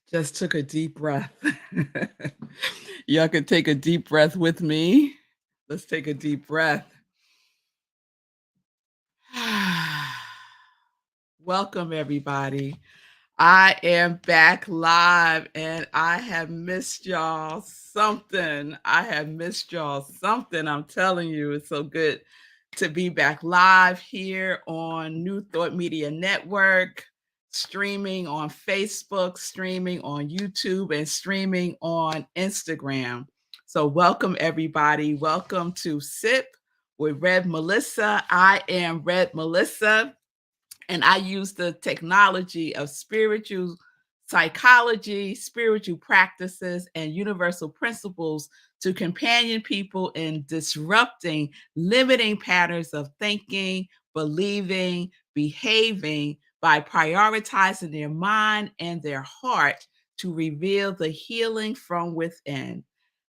Just took a deep breath. Y'all could take a deep breath with me. Let's take a deep breath. Welcome, everybody. I am back live and I have missed y'all something. I have missed y'all something. I'm telling you, it's so good to be back live here on New Thought Media Network, streaming on Facebook, streaming on YouTube, and streaming on Instagram. So, welcome, everybody. Welcome to SIP with Red Melissa. I am Red Melissa, and I use the technology of spiritual psychology, spiritual practices, and universal principles to companion people in disrupting limiting patterns of thinking, believing, behaving by prioritizing their mind and their heart to reveal the healing from within.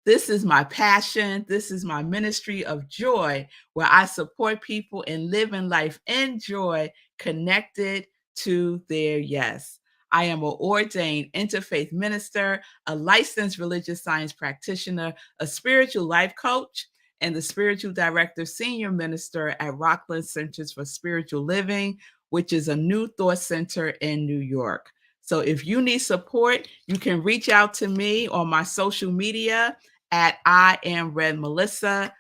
This is my passion. This is my ministry of joy, where I support people in living life in joy, connected to their yes. I am an ordained interfaith minister, a licensed religious science practitioner, a spiritual life coach, and the spiritual director, senior minister at Rockland Centers for Spiritual Living, which is a new thought center in New York. So if you need support, you can reach out to me on my social media at I am Red Melissa.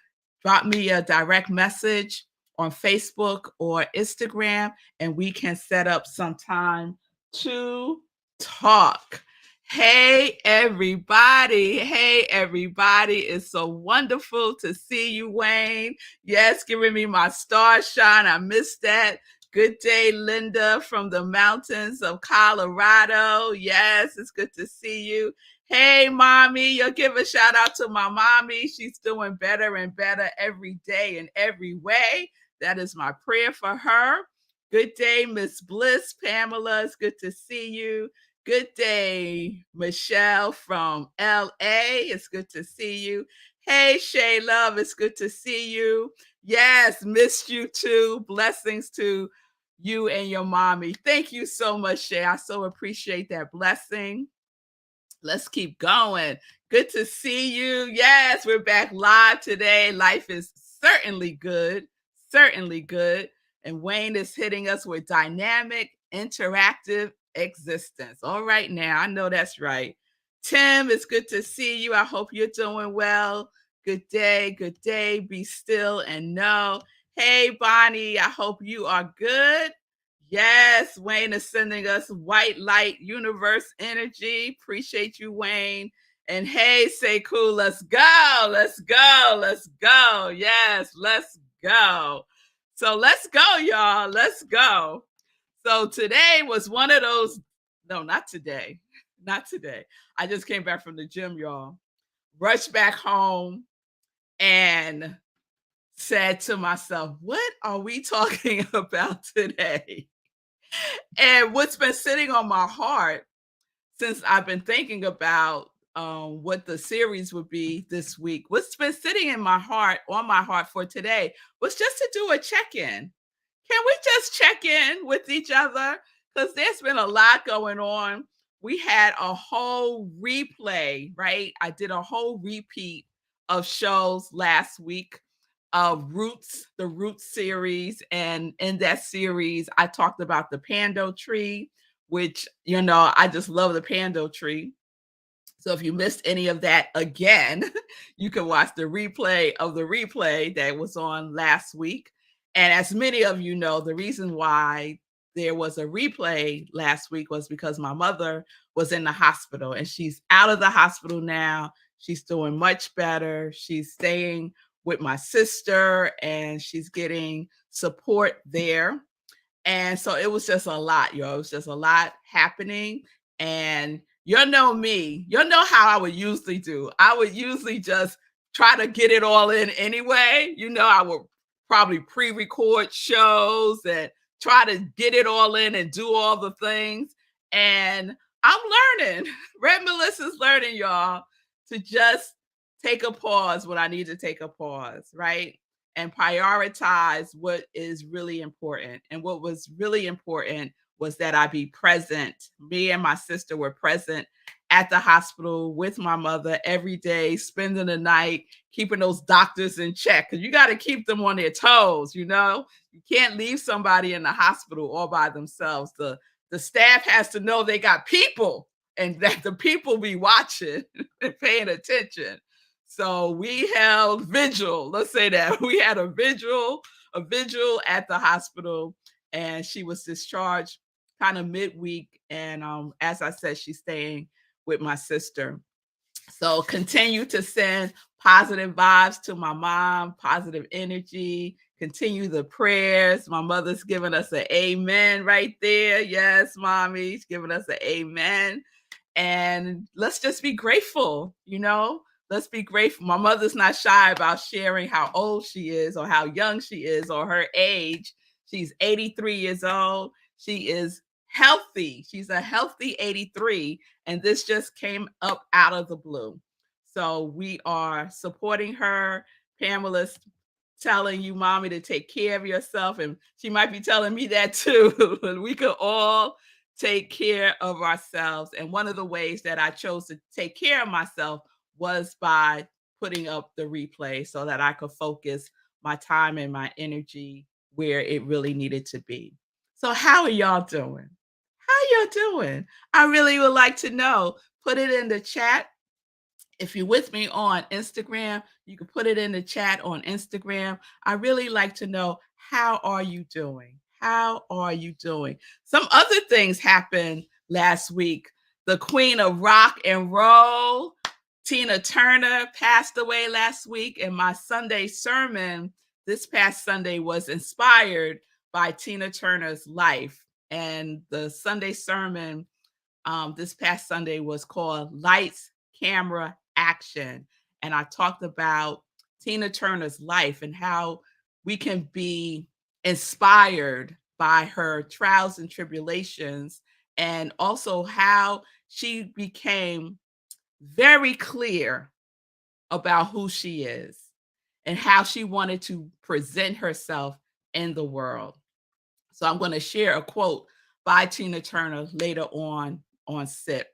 Drop me a direct message on Facebook or Instagram, and we can set up some time to talk. Hey, everybody. Hey, everybody. It's so wonderful to see you, Wayne. Yes, giving me my star shine. I missed that. Good day, Linda from the mountains of Colorado. Yes, it's good to see you. Hey, mommy, you'll give a shout out to my mommy. She's doing better and better every day in every way. That is my prayer for her. Good day, Miss Bliss. Pamela, it's good to see you. Good day, Michelle from LA. It's good to see you. Hey, Shay Love, it's good to see you. Yes, missed you too. Blessings to you and your mommy. Thank you so much, Shay. I so appreciate that blessing. Let's keep going. Good to see you. Yes, we're back live today. Life is certainly good, certainly good. And Wayne is hitting us with dynamic, interactive existence. All right, now, I know that's right. Tim, it's good to see you. I hope you're doing well. Good day, good day. Be still and know. Hey, Bonnie, I hope you are good. Yes, Wayne is sending us white light universe energy. Appreciate you, Wayne. And hey, Sekou, let's go. Let's go. Let's go. Yes, let's go. So let's go, y'all. Let's go. So today was one of those. No, not today. Not today. I just came back from the gym, y'all. Rushed back home and said to myself, what are we talking about today? And what's been sitting on my heart since I've been thinking about what the series would be this week, what's been sitting in my heart, on my heart for today, was just to do a check in. Can we just check in with each other? Because there's been a lot going on. We had a whole replay, right? I did a whole repeat of shows last week of Roots, the Roots series. And in that series, I talked about the Pando tree, which, I just love the Pando tree. So if you missed any of that again, you can watch the replay of the replay that was on last week. And as many of you know, the reason why there was a replay last week was because my mother was in the hospital and she's out of the hospital now. She's doing much better. She's staying with my sister and she's getting support there. And so it was just a lot, It was just a lot happening. And you know me, you know how I would usually do. I would usually just try to get it all in anyway. I would probably pre-record shows and try to get it all in and do all the things. And I'm learning. Red Melissa's learning, y'all, to just take a pause when I need to take a pause, right? And prioritize what is really important. And what was really important was that I be present. Me and my sister were present at the hospital with my mother every day, spending the night, keeping those doctors in check. Because you got to keep them on their toes, you know? You can't leave somebody in the hospital all by themselves. The staff has to know they got people and that the people be watching and paying attention. So we held vigil. Let's say that we had a vigil at the hospital, and she was discharged kind of midweek. And as I said, she's staying with my sister. So continue to send positive vibes to my mom, positive energy. Continue the prayers. My mother's giving us an amen right there. Yes, mommy's giving us an amen. And let's just be grateful, you know? Let's be grateful. My mother's not shy about sharing how old she is or how young she is or her age. She's 83 years old. She is healthy. She's a healthy 83. And this just came up out of the blue. So we are supporting her. Pamela's telling you, mommy, to take care of yourself. And she might be telling me that too. We could all take care of ourselves. And one of the ways that I chose to take care of myself was by putting up the replay so that I could focus my time and my energy where it really needed to be. So, how are y'all doing? How y'all doing? I really would like to know. Put it in the chat. If you're with me on Instagram, you can put it in the chat on Instagram. I really like to know, how are you doing? How are you doing? Some other things happened last week. The queen of rock and roll, Tina Turner, passed away last week, and my Sunday sermon this past Sunday was inspired by Tina Turner's life. And the Sunday sermon this past Sunday was called Lights, Camera, Action. And I talked about Tina Turner's life and how we can be inspired by her trials and tribulations, and also how she became very clear about who she is and how she wanted to present herself in the world. So I'm going to share a quote by Tina Turner later on SIP.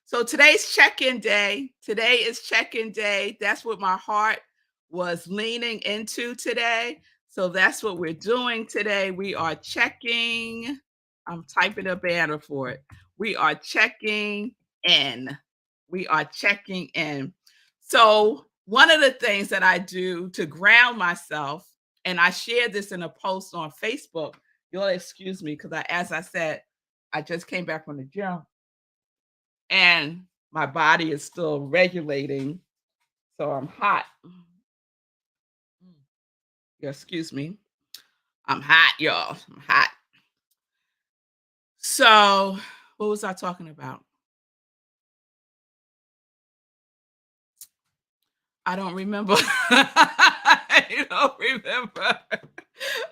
So today's check-in day. Today is check-in day. That's what my heart was leaning into today. So that's what we're doing today. We are checking. I'm typing a banner for it. We are checking in. We are checking in. So one of the things that I do to ground myself, and I shared this in a post on Facebook. You'll excuse me because as I said, I just came back from the gym and my body is still regulating. So I'm hot. Yeah, excuse me. I'm hot, y'all. I'm hot. So, what was I talking about? I don't remember. I don't remember.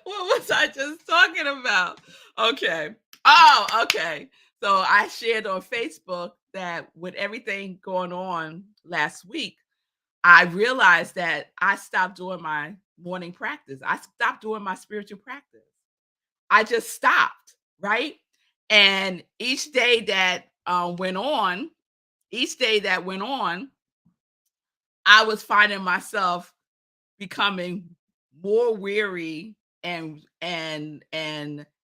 What was I just talking about? Okay. Oh, okay. So I shared on Facebook that with everything going on last week, I realized that I stopped doing my morning practice. I stopped doing my spiritual practice. I just stopped, right? And each day that went on, I was finding myself becoming more weary and in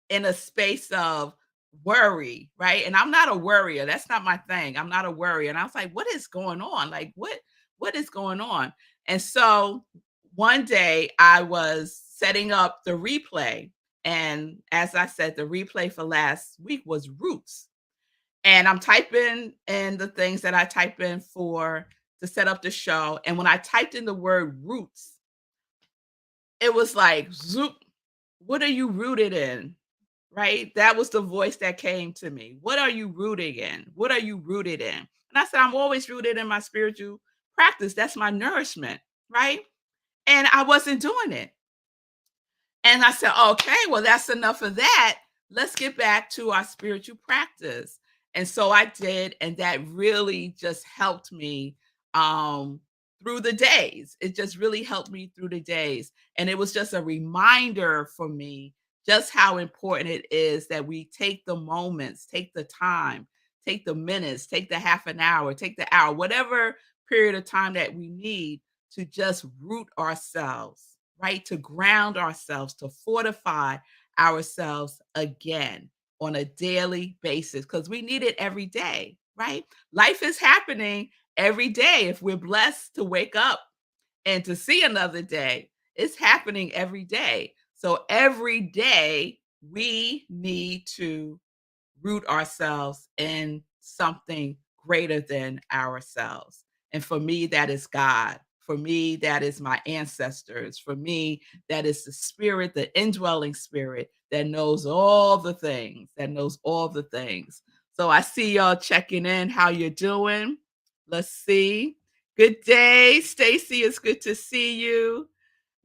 a space of worry, right? And I'm not a worrier. That's not my thing. I'm not a worrier. And I was like, what is going on? Like what is going on? And so one day I was setting up the replay, and as I said, the replay for last week was roots. And I'm typing in the things that I type in for to set up the show. And when I typed in the word roots, it was like, zoop, what are you rooted in? Right? That was the voice that came to me. What are you rooting in? What are you rooted in? And I said, I'm always rooted in my spiritual practice. That's my nourishment. Right? And I wasn't doing it. And I said, okay, well, that's enough of that. Let's get back to our spiritual practice. And so I did. And that really just helped me through the days. It just really helped me through the days. And it was just a reminder for me just how important it is that we take the moments, take the time, take the minutes, take the half an hour, take the hour, whatever period of time that we need to just root ourselves, right? To ground ourselves, to fortify ourselves again on a daily basis because we need it every day, right? Life is happening every day. If we're blessed to wake up and to see another day, it's happening every day. So every day we need to root ourselves in something greater than ourselves. And for me, that is God. For me, that is my ancestors. For me, that is the spirit, the indwelling spirit that knows all the things, that knows all the things. So I see y'all checking in. How you doing? Let's see. Good day, Stacy. It's good to see you.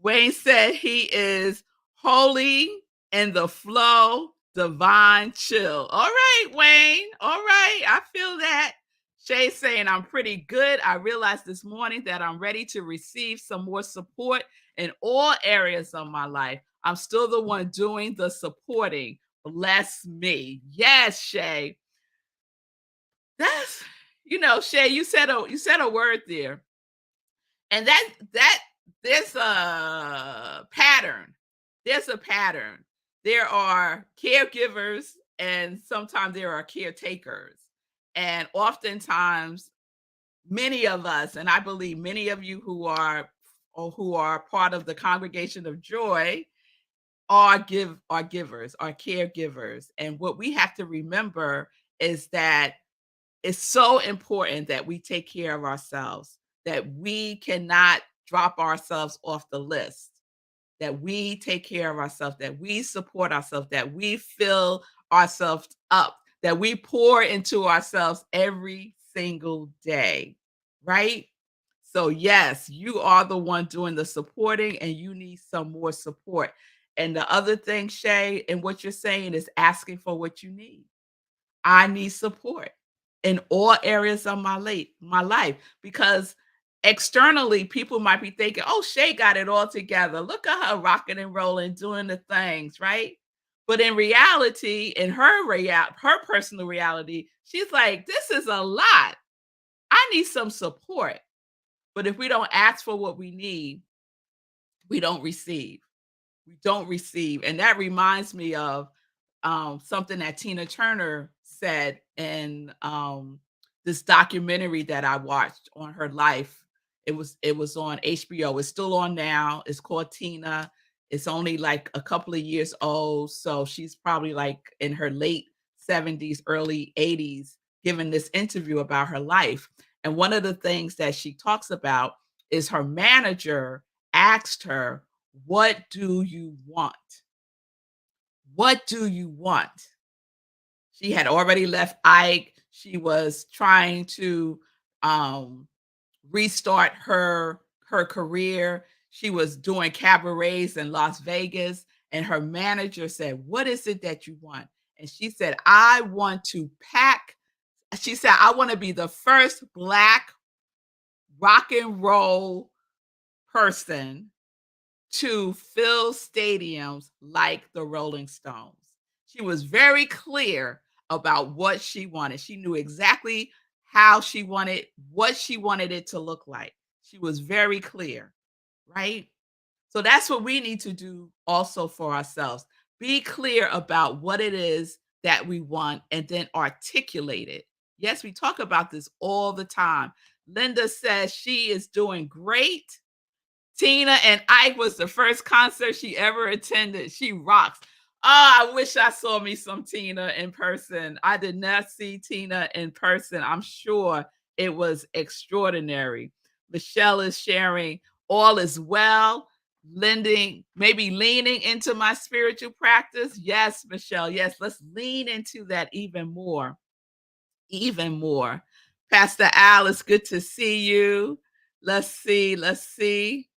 Wayne said he is holy in the flow, divine chill. All right, Wayne. All right. I feel that. Shay saying I'm pretty good. I realized this morning that I'm ready to receive some more support in all areas of my life. I'm still the one doing the supporting. Bless me. Yes, Shay. That's Shay, you said a word there. And that there's a pattern. There's a pattern. There are caregivers and sometimes there are caretakers. And oftentimes many of us, and I believe many of you who are part of the congregation of joy are givers, are caregivers. And what we have to remember is that it's so important that we take care of ourselves, that we cannot drop ourselves off the list, that we take care of ourselves, that we support ourselves, that we fill ourselves up, that we pour into ourselves every single day, right? So, yes, you are the one doing the supporting and you need some more support. And the other thing, Shay, and what you're saying is asking for what you need. I need support in all areas of my life because externally people might be thinking, "Oh, Shay got it all together. Look at her rocking and rolling, doing the things, right?" But in reality, in her personal reality, she's like, "This is a lot. I need some support." But if we don't ask for what we need, we don't receive. We don't receive. And that reminds me of something that Tina Turner said in this documentary that I watched on her life. It was on HBO. It's still on now. It's called Tina. It's only like a couple of years old, so she's probably like in her late 70s, early 80s, giving this interview about her life. And one of the things that she talks about is her manager asked her, "What do you want? What do you want?" She had already left Ike. She was trying to um, restart her career. She was doing cabarets in Las Vegas, and her manager said, "What is it that you want?" And she said, "I want to pack." She said, "I want to be the first Black rock and roll person to fill stadiums like the Rolling Stones." She was very clear about what she wanted. She knew exactly how she wanted, what she wanted it to look like. She was very clear, right? So that's what we need to do also for ourselves. Be clear about what it is that we want and then articulate it. Yes, we talk about this all the time. Linda says she is doing great. Tina and Ike was the first concert she ever attended. She rocks. Oh, I wish I saw me some Tina in person. I did not see Tina in person. I'm sure it was extraordinary. Michelle is sharing all is well, maybe leaning into my spiritual practice. Yes, Michelle. Yes, let's lean into that even more. Even more. Pastor Al, it's good to see you. Let's see. Let's see.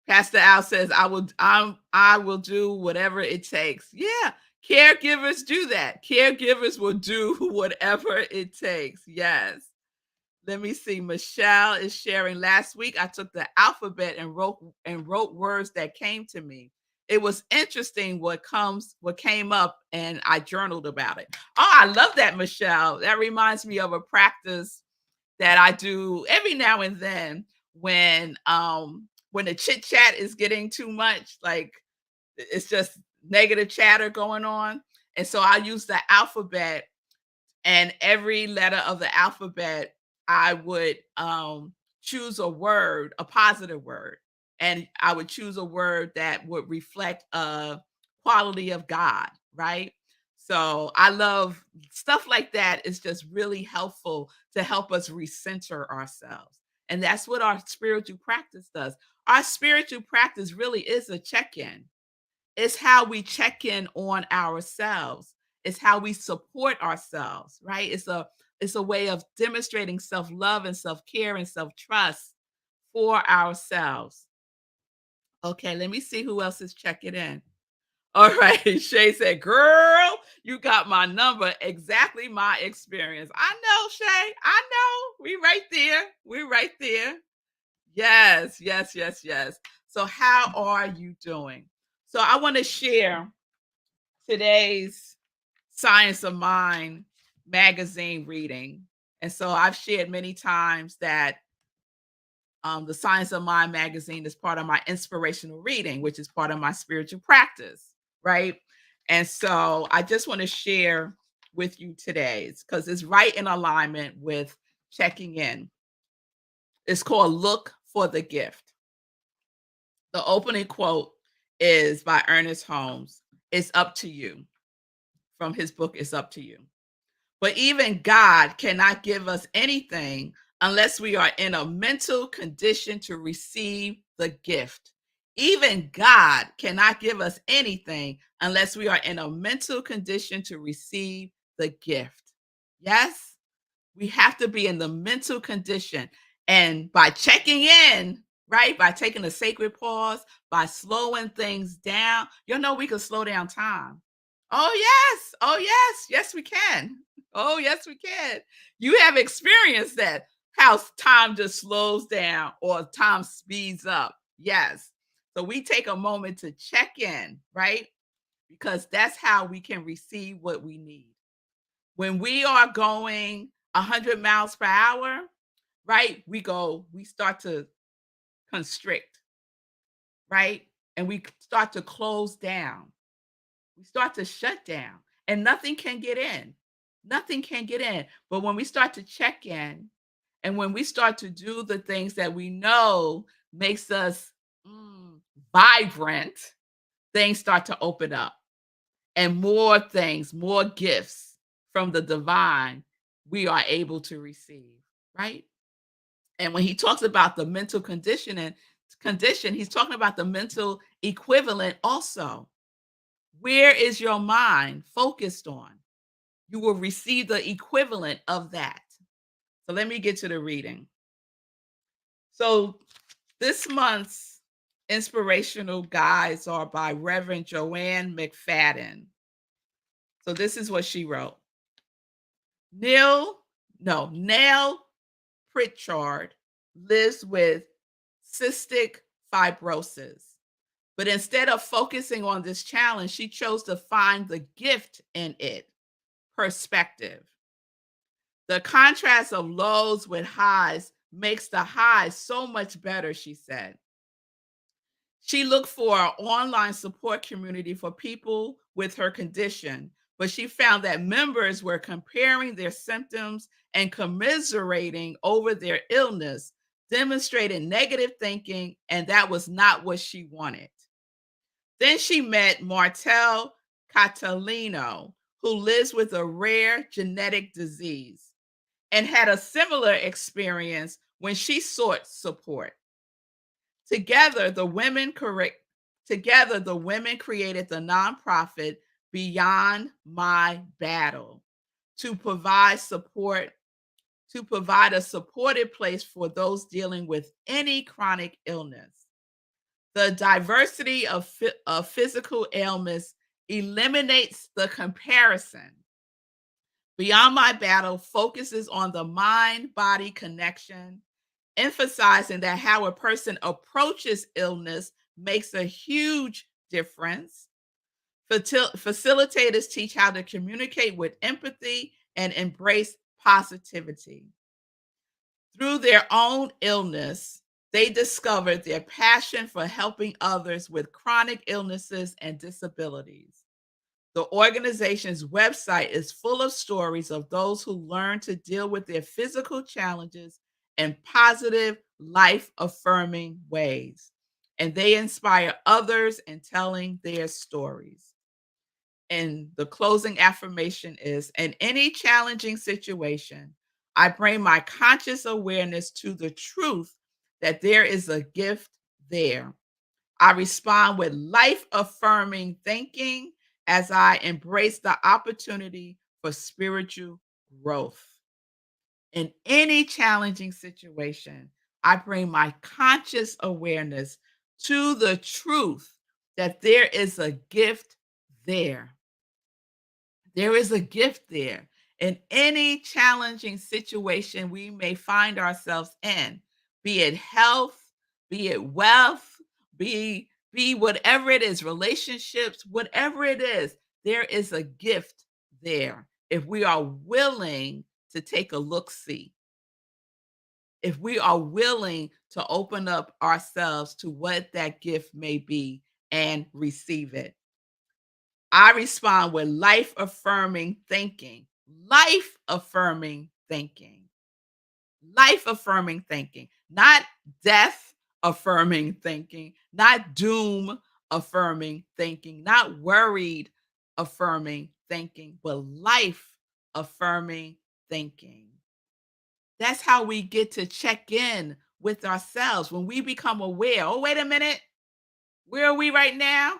Pastor Al says, I will do whatever it takes." Yeah, caregivers do that. Caregivers will do whatever it takes. Yes. Let me see. Michelle is sharing. Last week, I took the alphabet and wrote words that came to me. it was interesting what came up, and I journaled about it. Oh, I love that, Michelle. That reminds me of a practice that I do every now and then when the chit chat is getting too much, like it's just negative chatter going on. And so I use the alphabet, and every letter of the alphabet, I would choose a word, a positive word, and I would choose a word that would reflect a quality of God, right? So I love stuff like that. Is just really helpful to help us recenter ourselves. And that's what our spiritual practice does. Our spiritual practice really is a check-in. It's how we check in on ourselves. It's how we support ourselves, right? It's a way of demonstrating self-love and self-care and self-trust for ourselves. Okay, let me see who else is checking in. All right, Shay said, "Girl, you got my number. Exactly my experience." I know, Shay. I know. We right there. We right there. Yes, yes, yes, yes. So how are you doing? So I want to share today's Science of Mind magazine reading. And so I've shared many times that the Science of Mind magazine is part of my inspirational reading, which is part of my spiritual practice, right? And so I just want to share with you today because it's right in alignment with checking in. It's called Look for the Gift. The opening quote is by Ernest Holmes. It's up to you, from his book, It's Up to You. But even God cannot give us anything unless we are in a mental condition to receive the gift. Even God cannot give us anything unless we are in a mental condition to receive the gift. Yes, we have to be in the mental condition. And by checking in, right, by taking a sacred pause, by slowing things down, we can slow down time. Oh, yes. Oh, yes. Yes, we can. Oh, yes, we can. You have experienced that, how time just slows down or time speeds up. Yes. So we take a moment to check in, right? Because that's how we can receive what we need. When we are going 100 miles per hour, right? We start to constrict, right? And we start to close down. We start to shut down, and nothing can get in. Nothing can get in. But when we start to check in, and when we start to do the things that we know makes us vibrant, things start to open up, and more things, more gifts from the divine we are able to receive, right? And when he talks about the mental condition, he's talking about the mental equivalent also. Where is your mind focused on? You will receive the equivalent of that. So let me get to the reading. So this month's inspirational guides are by Reverend Joanne McFadden. So this is what she wrote. Nell Pritchard lives with cystic fibrosis. But instead of focusing on this challenge, she chose to find the gift in it, perspective. The contrast of lows with highs makes the highs so much better, she said. She looked for an online support community for people with her condition, but she found that members were comparing their symptoms and commiserating over their illness, demonstrating negative thinking, and that was not what she wanted. Then she met Martel Catalino, who lives with a rare genetic disease and had a similar experience when she sought support. Together, the women created the nonprofit Beyond My Battle to provide a supported place for those dealing with any chronic illness. The diversity of physical ailments eliminates the comparison. Beyond My Battle focuses on the mind body connection, emphasizing that how a person approaches illness makes a huge difference. Facilitators teach how to communicate with empathy and embrace positivity. Through their own illness, they discovered their passion for helping others with chronic illnesses and disabilities. The organization's website is full of stories of those who learn to deal with their physical challenges in positive, life affirming ways. And they inspire others in telling their stories. And the closing affirmation is: in any challenging situation, I bring my conscious awareness to the truth that there is a gift there. I respond with life affirming thinking as I embrace the opportunity for spiritual growth. In any challenging situation, I bring my conscious awareness to the truth that there is a gift there. There is a gift there. In any challenging situation we may find ourselves in, be it health, be it wealth, be whatever it is, relationships, whatever it is, there is a gift there. If we are willing to take a look see, if we are willing to open up ourselves to what that gift may be and receive it. I respond with life affirming thinking, life affirming thinking, life affirming thinking, not death affirming thinking, not doom affirming thinking, not worried affirming thinking, but life affirming thinking. That's how we get to check in with ourselves when we become aware. Oh, wait a minute. Where are we right now?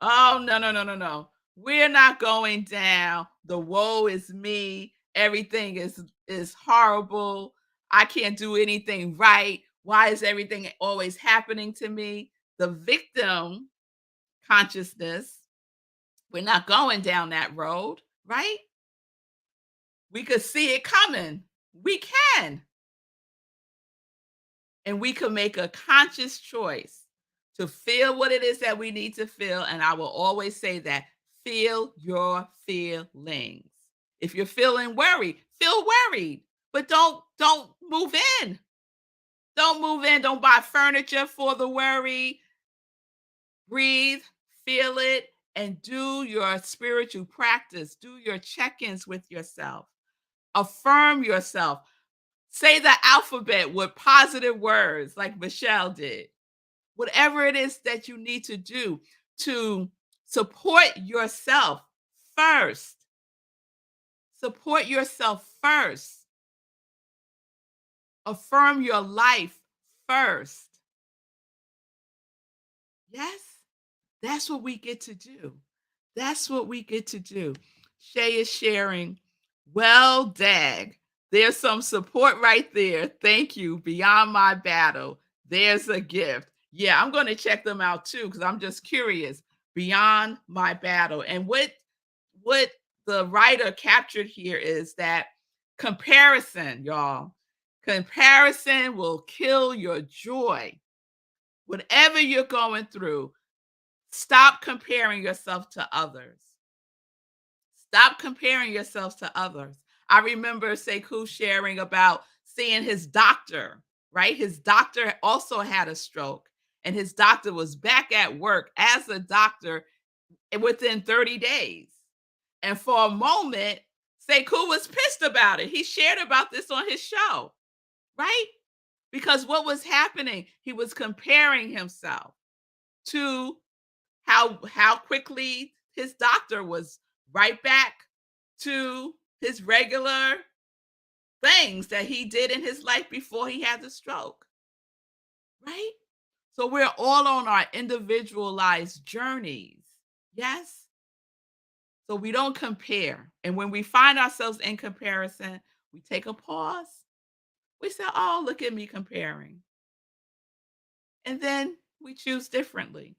Oh, no, no, no, no, no. We're not going down. The woe is me. Everything is horrible. I can't do anything right. Why is everything always happening to me? The victim consciousness, we're not going down that road, right? We could see it coming. We can. And we could make a conscious choice to feel what it is that we need to feel. And I will always say that: feel your feelings. If you're feeling worried, feel worried, but don't move in. Don't move in. Don't buy furniture for the worry. Breathe, feel it, and do your spiritual practice. Do your check-ins with yourself. Affirm yourself. Say the alphabet with positive words like Michelle did. Whatever it is that you need to do to support yourself first. Support yourself first. Affirm your life first. Yes, that's what we get to do. That's what we get to do. Shay is sharing. Well, dag, there's some support right there. Thank you. Beyond my battle. There's a gift. Yeah, I'm going to check them out too because I'm just curious. Beyond my battle. And what the writer captured here is that comparison, y'all. Comparison will kill your joy. Whatever you're going through, stop comparing yourself to others. Stop comparing yourselves to others. I remember Sekou sharing about seeing his doctor, right? His doctor also had a stroke, and his doctor was back at work as a doctor within 30 days. And for a moment, Sekou was pissed about it. He shared about this on his show, right? Because what was happening, he was comparing himself to how quickly his doctor was right back to his regular things that he did in his life before he had the stroke, right? So we're all on our individualized journeys. Yes. So we don't compare. And when we find ourselves in comparison, we take a pause. We say, oh, look at me comparing. And then we choose differently.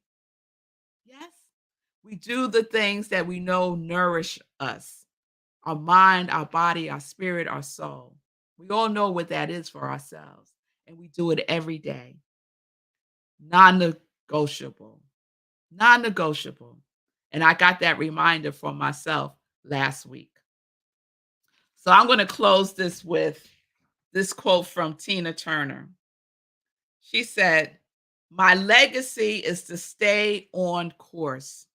Yes. We do the things that we know nourish us: our mind, our body, our spirit, our soul. We all know what that is for ourselves. And we do it every day. Non negotiable. non-negotiable. And I got that reminder from myself last week. So I'm going to close this with this quote from Tina Turner. She said, "My legacy is to stay on course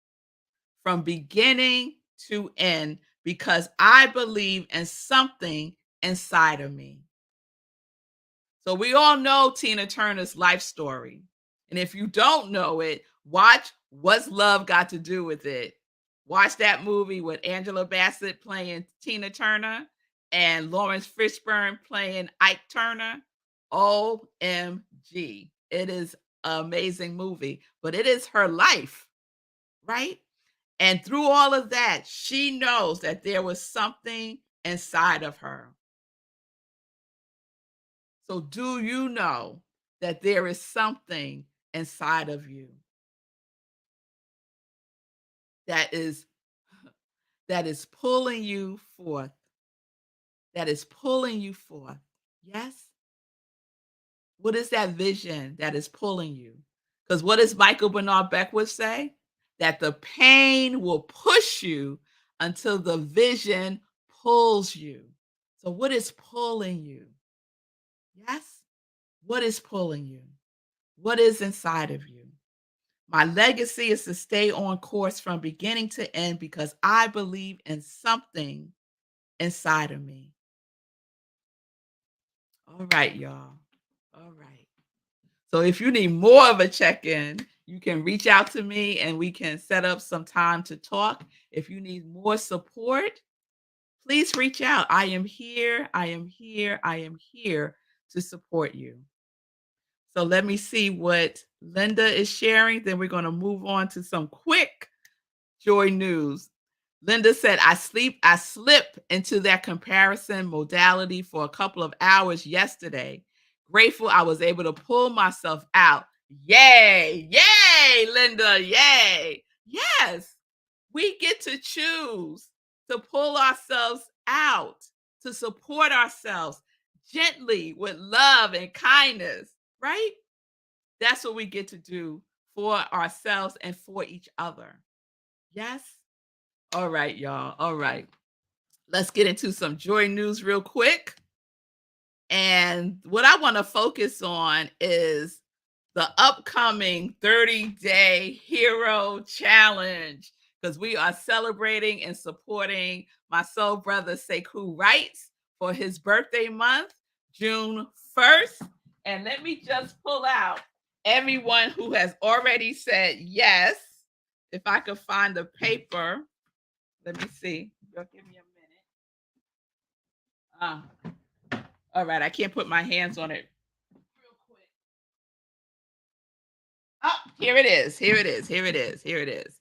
from beginning to end because I believe in something inside of me." So we all know Tina Turner's life story. And if you don't know it, watch What's Love Got to Do with It. Watch that movie with Angela Bassett playing Tina Turner and Lawrence Fishburne playing Ike Turner. OMG. It is an amazing movie, but it is her life, right? And through all of that, she knows that there was something inside of her. So, do you know that there is something inside of you that is that is pulling you forth, that is pulling you forth? Yes? What is that vision that is pulling you? Because what does Michael Bernard Beckwith say? That the pain will push you until the vision pulls you. So, what is pulling you? Yes? What is pulling you? What is inside of you? My legacy is to stay on course from beginning to end because I believe in something inside of me. All right, y'all. All right. So if you need more of a check-in, you can reach out to me and we can set up some time to talk. If you need more support, please reach out. I am here. I am here. I am here to support you. So let me see what Linda is sharing. Then we're going to move on to some quick joy news. Linda said, I slip into that comparison modality for a couple of hours yesterday. Grateful I was able to pull myself out. Yay! Yay, Linda! Yay! Yes, we get to choose to pull ourselves out, to support ourselves gently with love and kindness, right? That's what we get to do for ourselves and for each other. Yes? All right, y'all. All right. Let's get into some joy news real quick. And what I want to focus on is the upcoming 30-day hero challenge because we are celebrating and supporting my soul brother Sekou Write for his birthday month, June 1st. And let me just pull out everyone who has already said yes. If I could find the paper, let me see. You'll give me a minute. All right, I can't put my hands on it real quick. Oh, here it is. Here it is. Here it is. Here it is.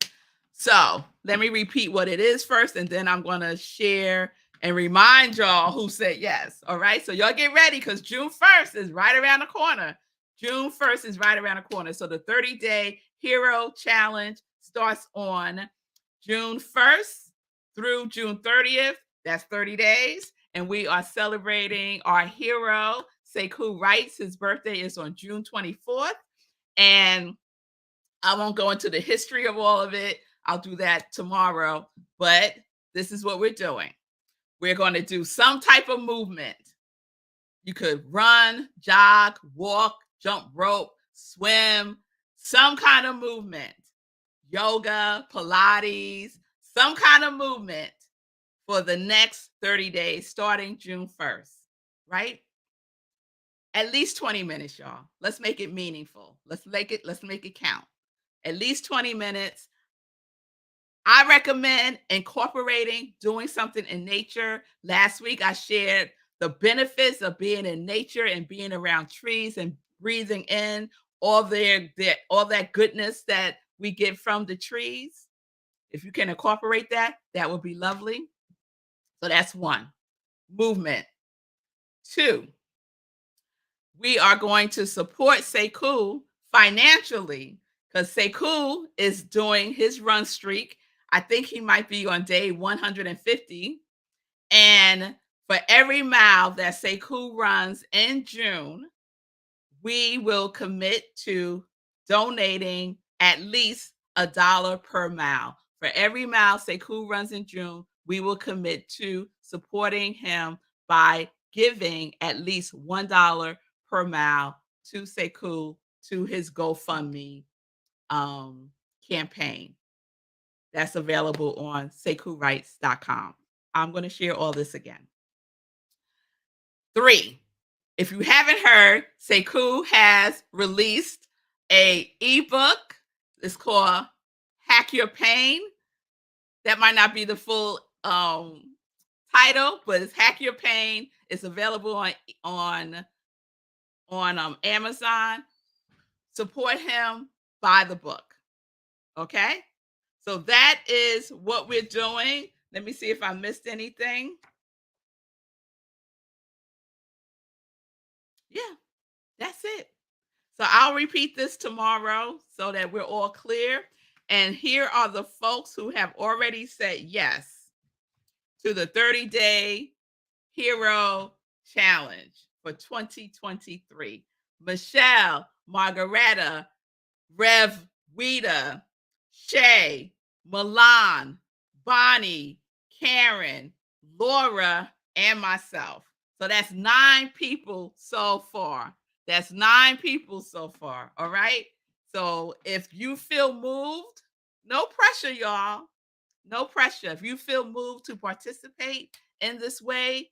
So let me repeat what it is first, and then I'm going to share and remind y'all who said yes. All right. So y'all get ready because June 1st is right around the corner. June 1st is right around the corner. So the 30-day hero challenge starts on June 1st through June 30th. That's 30 days. And we are celebrating our hero, Sekou Write. His birthday is on June 24th. And I won't go into the history of all of it. I'll do that tomorrow. But this is what we're doing. We're going to do some type of movement. You could run, jog, walk, jump rope, swim, some kind of movement. Yoga, Pilates, some kind of movement for the next 30 days starting June 1st, right? At least 20 minutes, y'all. Let's make it meaningful. Let's make it count. At least 20 minutes. I recommend incorporating doing something in nature. Last week, I shared the benefits of being in nature and being around trees and breathing in all that goodness that we get from the trees. If you can incorporate that, that would be lovely. So that's one, movement. Two, we are going to support Sekou financially because Sekou is doing his run streak. I think he might be on day 150. And for every mile that Sekou runs in June, we will commit to donating at least $1 per mile. For every mile Sekou runs in June, we will commit to supporting him by giving at least $1 per mile to Sekou to his GoFundMe um, campaign. That's available on SekouWrites.com. I'm going to share all this again. 3, if you haven't heard, Sekou has released a ebook. It's called Hack Your Pain. That might not be the full title, but it's Hack Your Pain. It's available on Amazon. Support him, buy the book. Okay? So that is what we're doing. Let me see if I missed anything. Yeah, that's it. So I'll repeat this tomorrow so that we're all clear. And here are the folks who have already said yes to the 30-day hero challenge for 2023. Michelle, Margaretta, Rev, Wita, Shay, Milan, Bonnie, Karen, Laura, and myself. So that's 9 people so far. That's 9 people so far. All right. So if you feel moved, no pressure, y'all. No pressure. If you feel moved to participate in this way,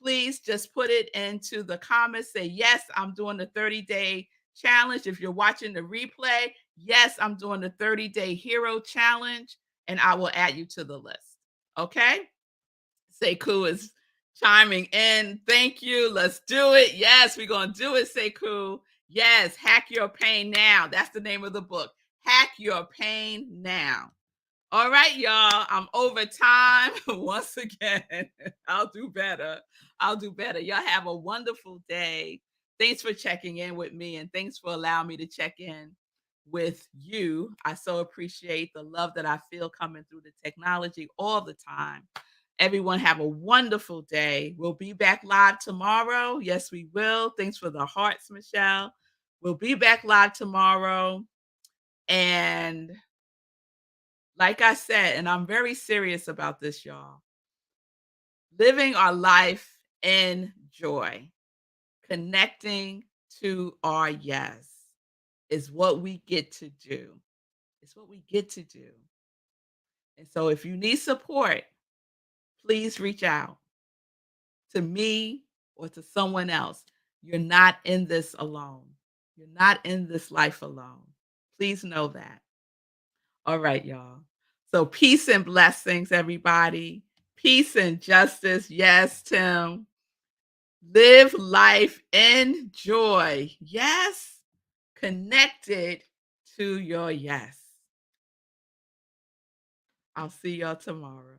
please just put it into the comments. Say, yes, I'm doing the 30-day challenge. If you're watching the replay, yes, I'm doing the 30-day hero challenge, and I will add you to the list. Okay? Sekou is chiming in. Thank you. Let's do it. Yes, we're going to do it, Sekou. Yes, Hack Your Pain Now. That's the name of the book. Hack Your Pain Now. All right, y'all. I'm over time once again. I'll do better. I'll do better. Y'all have a wonderful day. Thanks for checking in with me and thanks for allowing me to check in with you. I so appreciate the love that I feel coming through the technology all the time. Everyone have a wonderful day. We'll be back live tomorrow. Yes, we will. Thanks for the hearts, Michelle. We'll be back live tomorrow. And like I said, and I'm very serious about this, y'all, living our life in joy, connecting to our yes is what we get to do. It's what we get to do. And so if you need support, please reach out to me or to someone else. You're not in this alone. You're not in this life alone. Please know that. All right, y'all. So peace and blessings, everybody. Peace and justice. Yes, Tim. Live life in joy. Yes. Connected to your yes. I'll see y'all tomorrow.